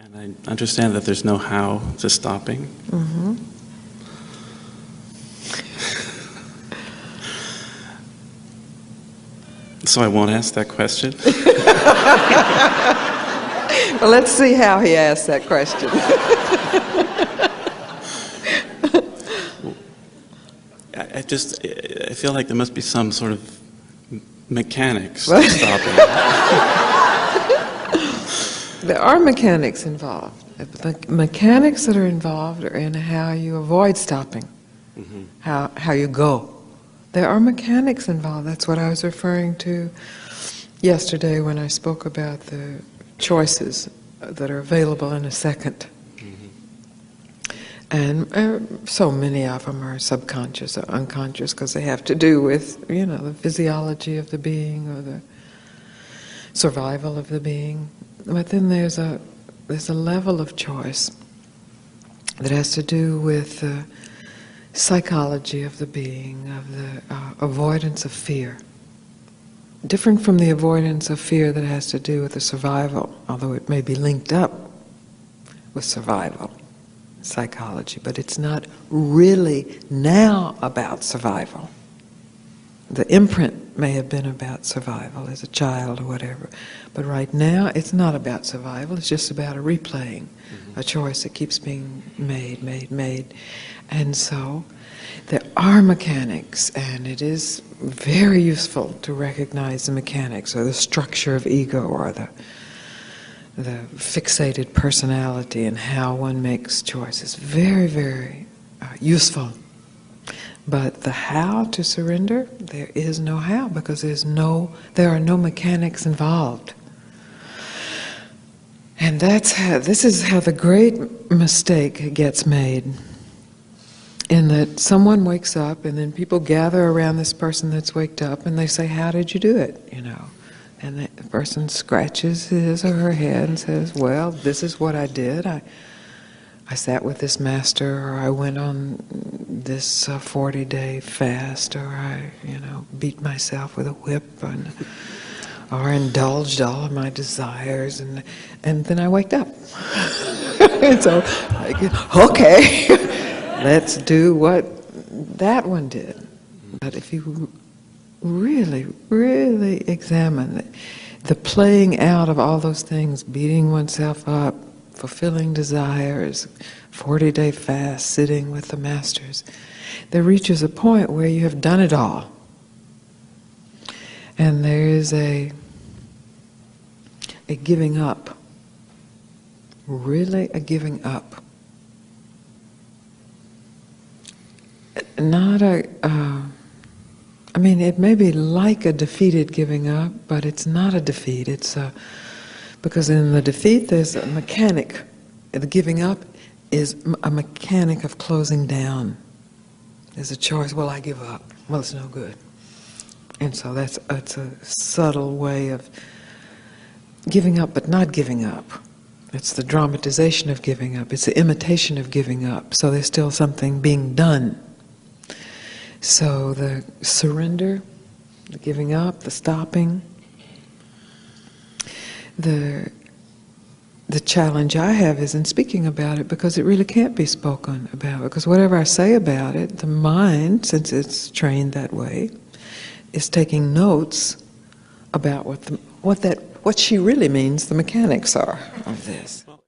And I understand that there's no how to stopping. Mm-hmm. So I won't ask that question. Well, let's see how he asks that question. I feel like there must be some sort of mechanics to stopping. There are mechanics involved. The mechanics that are involved are in how you avoid stopping, Mm-hmm. how you go. There are mechanics involved. That's what I was referring to yesterday when I spoke about the choices that are available in a second. And so many of them are subconscious or unconscious because they have to do with, the physiology of the being or the survival of the being. But then there's a level of choice that has to do with the psychology of the being, of the avoidance of fear. Different from the avoidance of fear that has to do with the survival, although it may be linked up with survival psychology, but it's not really now about survival. The imprint may have been about survival as a child or whatever, but right now it's not about survival, it's just about a replaying, a choice that keeps being made. And so there are mechanics, and it is very useful to recognize the mechanics or the structure of ego or the fixated personality and how one makes choices. Very, very useful. But the how to surrender, there is no how because there are no mechanics involved. And this is how the great mistake gets made. In that someone wakes up and then people gather around this person that's waked up and they say, "How did you do it?" And the person scratches his or her head and says, "Well, this is what I did. I sat with this master, or I went on this 40-day fast, or I, beat myself with a whip, or indulged all of my desires, and then I waked up." And so, okay, let's do what that one did. But if you really, really examine the playing out of all those things, beating oneself up, fulfilling desires, 40-day fast, sitting with the masters, there reaches a point where you have done it all. And there is a giving up. Really a giving up. Not it may be like a defeated giving up, but it's not a defeat. Because in the defeat there's a mechanic. The giving up is a mechanic of closing down. There's a choice, well, I give up. Well, it's no good. And so it's a subtle way of giving up but not giving up. It's the dramatization of giving up. It's the imitation of giving up. So there's still something being done. So the surrender, the giving up, the stopping, the challenge I have is in speaking about it because it really can't be spoken about. Because whatever I say about it, the mind, since it's trained that way, is taking notes about what she really means the mechanics are of this. Well,